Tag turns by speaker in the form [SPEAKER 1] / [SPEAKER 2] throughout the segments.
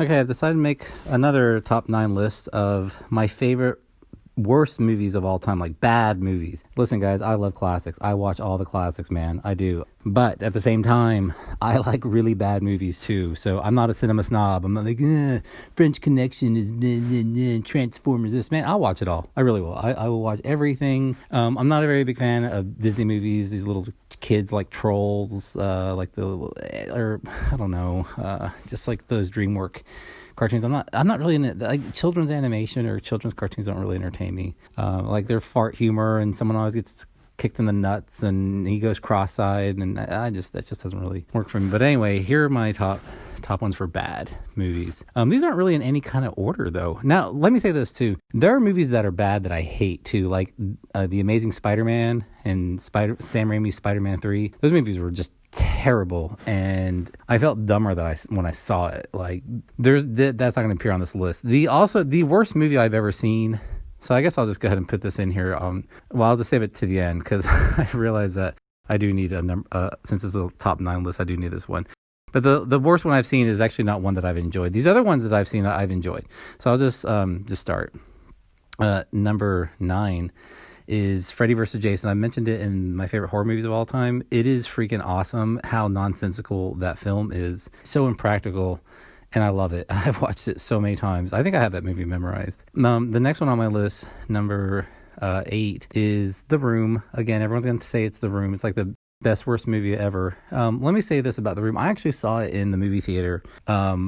[SPEAKER 1] Okay, I've decided to make another top 9 list of my favorite worst movies of all time, like bad movies. Listen, guys, I love classics. I watch all the classics, man. I do. But at the same time, I like really bad movies too. So I'm not a cinema snob. I'm not like, French Connection is Transformers. This, man, I'll watch it all. I really will. I will watch everything. I'm not a very big fan of Disney movies. These little kids like trolls, or I don't know, just like those DreamWorks cartoons. I'm not really in it. Like children's animation or children's cartoons don't really entertain me. Like their fart humor and someone always gets kicked in the nuts and he goes cross-eyed, and that just doesn't really work for me. But anyway, here are my top ones for bad movies. These aren't really in any kind of order though. Now, let me say this too. There are movies that are bad that I hate too, like The Amazing Spider-Man and Sam Raimi's Spider-Man 3. Those movies were just terrible, and I felt dumber when I saw it. Like that's not going to appear on this list. The worst movie I've ever seen. So I guess I'll just go ahead and put this in here. Well, I'll just save it to the end because I realize that I do need a number. Since it's a top 9 list, I do need this one. But the worst one I've seen is actually not one that I've enjoyed. These other ones that I've seen, I've enjoyed. So I'll just start. Number 9 is Freddy vs. Jason. I mentioned it in my favorite horror movies of all time. It is freaking awesome how nonsensical that film is. So impractical, and I love it. I've watched it so many times. I think I have that movie memorized. The next one on my list, number 8, is The Room. Again, everyone's going to say it's The Room. It's like the best worst movie ever. Let me say this about The Room. I actually saw it in the movie theater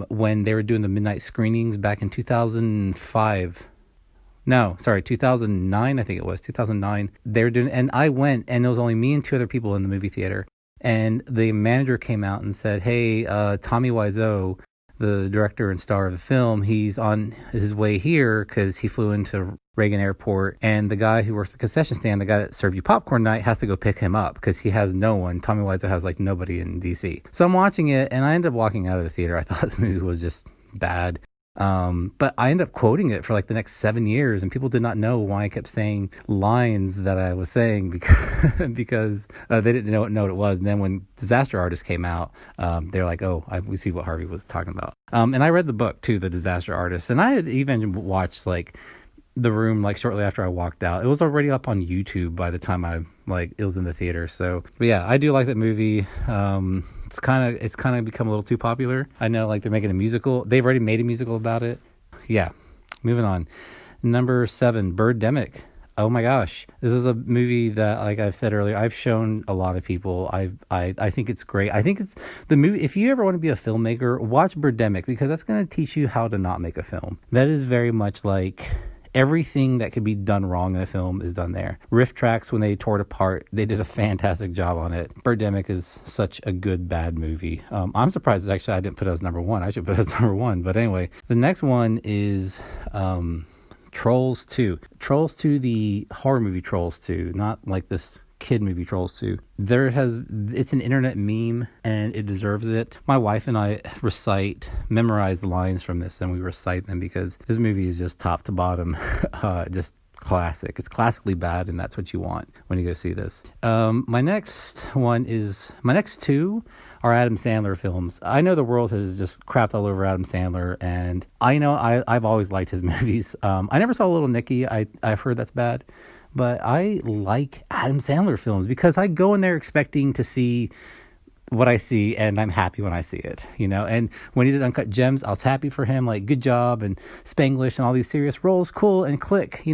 [SPEAKER 1] when they were doing the midnight screenings back in 2005. No, sorry, 2009, I think it was, 2009. They were doing, and I went, and it was only me and 2 other people in the movie theater. And the manager came out and said, hey, Tommy Wiseau, the director and star of the film, he's on his way here because he flew into Reagan Airport. And the guy who works the concession stand, the guy that served you popcorn night, has to go pick him up because he has no one. Tommy Wiseau has like nobody in DC. So I'm watching it, and I ended up walking out of the theater. I thought the movie was just bad. But I ended up quoting it for like the next 7 years, and people did not know why I kept saying lines that I was saying because they didn't know what it was. And then when Disaster Artist came out, they're like, oh, we see what Harvey was talking about. And I read the book too, The Disaster Artist, and I had even watched like The Room like shortly after I walked out. It was already up on YouTube by the time it was in the theater. So, but yeah, I do like that movie. It's kind of become a little too popular. I know, like, they're making a musical. They've already made a musical about it. Yeah, moving on. Number 7, Birdemic. Oh my gosh, this is a movie that, like I've said earlier, I've shown a lot of people. I think it's great. I think it's the movie. If you ever want to be a filmmaker, watch Birdemic, because that's going to teach you how to not make a film. That is very much like everything that could be done wrong in a film is done there. Riff Tracks, when they tore it apart, they did a fantastic job on it. Birdemic is such a good bad movie. I'm surprised actually I didn't put it as number 1. I should put it as number 1. But anyway, the next one is Trolls 2. Trolls 2, the horror movie Trolls 2, not like this kid movie Trolls 2. It's an internet meme, and it deserves it. My wife and I memorize the lines from this, and we recite them because this movie is just top to bottom just classic. It's classically bad, and that's what you want when you go see this. My next 2 are Adam Sandler films. I know the world has just crapped all over Adam Sandler, and I know I've always liked his movies. I never saw Little Nicky. I've heard that's bad. But I like Adam Sandler films because I go in there expecting to see what I see, and I'm happy when I see it, And when he did Uncut Gems, I was happy for him, like, good job, and Spanglish and all these serious roles, cool, and Click,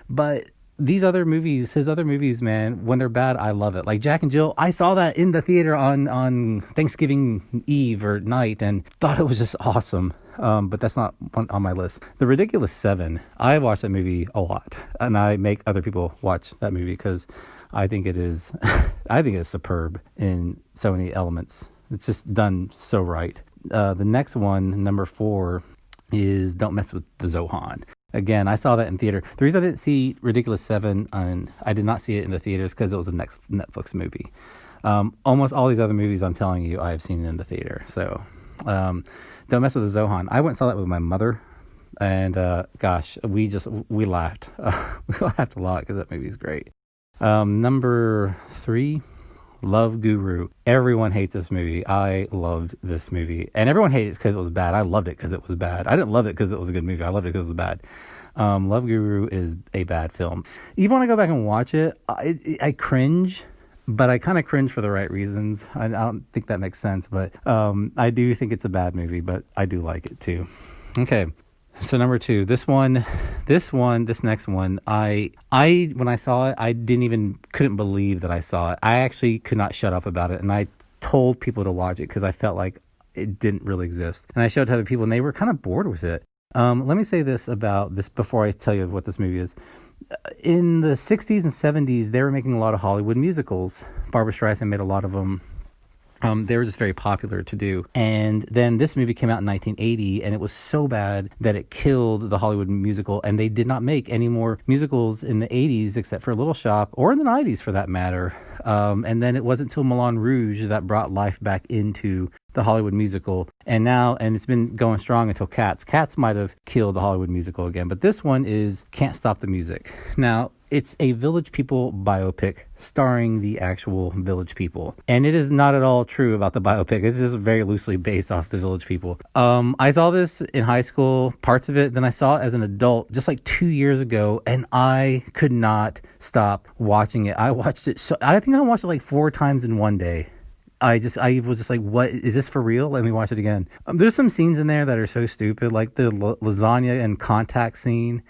[SPEAKER 1] But his other movies, man, when they're bad, I love it. Like Jack and Jill, I saw that in the theater on Thanksgiving Eve or night and thought it was just awesome. But that's not on my list. The Ridiculous 7, I watch that movie a lot, and I make other people watch that movie because I think it is superb in so many elements. It's just done so right. The next one, number 4, is Don't Mess with the Zohan. Again, I saw that in theater. The reason I didn't see Ridiculous 7, and I did not see it in the theaters, because it was a Netflix movie. Almost all these other movies I'm telling you, I have seen in the theater. So, Don't Mess with the Zohan. I went and saw that with my mother, and gosh, we laughed. We laughed a lot because that movie is great. Number 3, Love Guru. Everyone hates this movie. I loved this movie. And everyone hated it because it was bad. I loved it because it was bad. I didn't love it because it was a good movie. I loved it because it was bad. Love Guru is a bad film. Even when I go back and watch it, I cringe, but I kind of cringe for the right reasons. I don't think that makes sense, but I do think it's a bad movie, but I do like it too. Okay. So number 2, this next one, I when I saw it, I couldn't believe that I saw it. I actually could not shut up about it, and I told people to watch it because I felt like it didn't really exist. And I showed it to other people, and they were kind of bored with it. Let me say this about this before I tell you what this movie is. In the 60s and 70s, they were making a lot of Hollywood musicals. Barbra Streisand made a lot of them. They were just very popular to do. And then this movie came out in 1980, and it was so bad that it killed the Hollywood musical, and they did not make any more musicals in the 80s except for Little Shop, or in the 90s for that matter. And then it wasn't until Moulin Rouge that brought life back into the Hollywood musical. And it's been going strong until Cats. Cats might have killed the Hollywood musical again, but this one is Can't Stop the Music. Now, it's a Village People biopic starring the actual Village People. And it is not at all true about the biopic. It's just very loosely based off the Village People. I saw this in high school, parts of it. Then I saw it as an adult just like 2 years ago, and I could not stop watching it. I watched it. I think I watched it like 4 times in one day. I was just like, what is this for real? Let me watch it again. There's some scenes in there that are so stupid, like the lasagna and contact scene.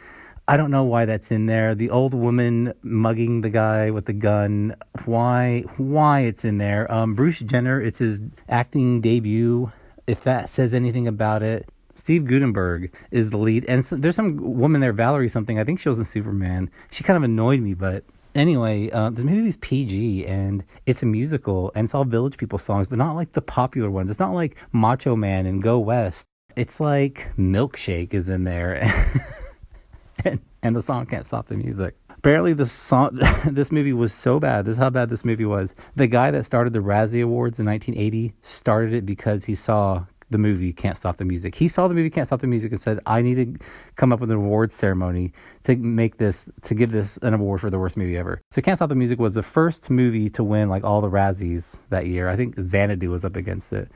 [SPEAKER 1] I don't know why that's in there. The old woman mugging the guy with the gun. Why it's in there. Bruce Jenner, it's his acting debut, if that says anything about it. Steve Guttenberg is the lead. And so, there's some woman there, Valerie something. I think she was in Superman. She kind of annoyed me, but anyway, this movie's PG, and it's a musical, and it's all Village People songs, but not like the popular ones. It's not like Macho Man and Go West. It's like Milkshake is in there. And the song Can't Stop the Music. Apparently this movie was so bad. This is how bad this movie was. The guy that started the Razzie Awards in 1980 started it because he saw the movie Can't Stop the Music. He saw the movie Can't Stop the Music and said, I need to come up with an awards ceremony to give this an award for the worst movie ever. So Can't Stop the Music was the first movie to win like all the Razzies that year. I think Xanadu was up against it.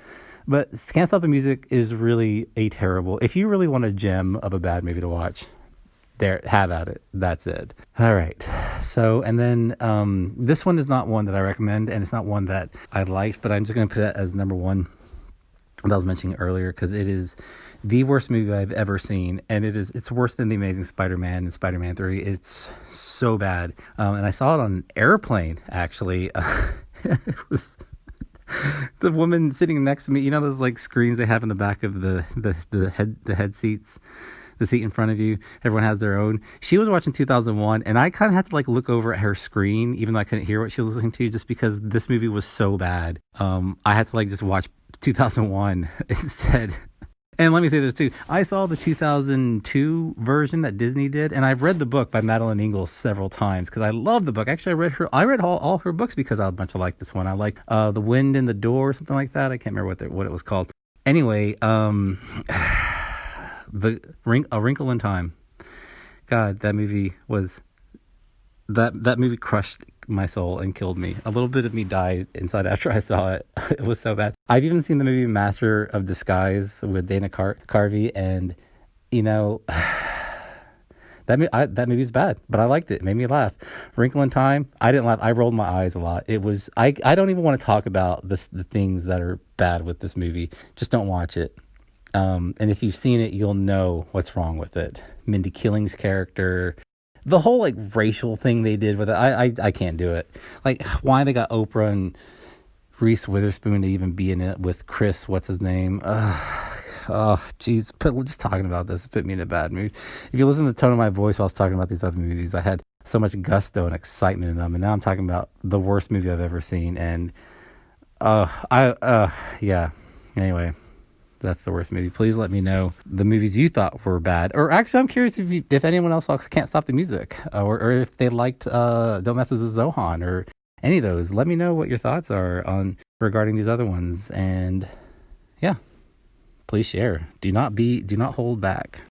[SPEAKER 1] But Can't Stop the Music is really a terrible. If you really want a gem of a bad movie to watch, there, have at it. That's it. All right. So, and then this one is not one that I recommend, and it's not one that I liked, but I'm just going to put it as number 1 that I was mentioning earlier, because it is the worst movie I've ever seen, and it's worse than The Amazing Spider-Man and Spider-Man 3. It's so bad. And I saw it on an airplane, actually. It was the woman sitting next to me. You know those like screens they have in the back of the head seats? The seat in front of you, everyone has their own. She was watching 2001, and I kind of had to like look over at her screen, even though I couldn't hear what she was listening to, just because this movie was so bad. I had to like just watch 2001 instead. And let me say this too. I saw the 2002 version that Disney did, and I've read the book by Madeline Ingalls several times because I love the book. Actually, I read all her books because I bunch of like this one. I like The Wind in the Door or something like that. I can't remember what it was called. Anyway, A Wrinkle in Time. God, that movie crushed my soul and killed me. A little bit of me died inside after I saw it. It was so bad. I've even seen the movie Master of Disguise with Dana Carvey, and you know, that movie's bad, but I liked it. It made me laugh. Wrinkle in Time, I didn't laugh. I rolled my eyes a lot. It was I don't even want to talk about the things that are bad with this movie. Just don't watch it. And if you've seen it, you'll know what's wrong with it. Mindy Kaling's character, the whole like racial thing they did with it, I can't do it. Like why they got Oprah and Reese Witherspoon to even be in it with Chris, what's his name? Oh, jeez. Just talking about this put me in a bad mood. If you listen to the tone of my voice while I was talking about these other movies, I had so much gusto and excitement in them, and now I'm talking about the worst movie I've ever seen. And yeah. Anyway. That's the worst movie. Please let me know the movies you thought were bad. Or actually, I'm curious if anyone else Can't Stop the Music, or if they liked Don't Mess with Zohan, or any of those. Let me know what your thoughts are on regarding these other ones. And yeah, please share. Do not hold back.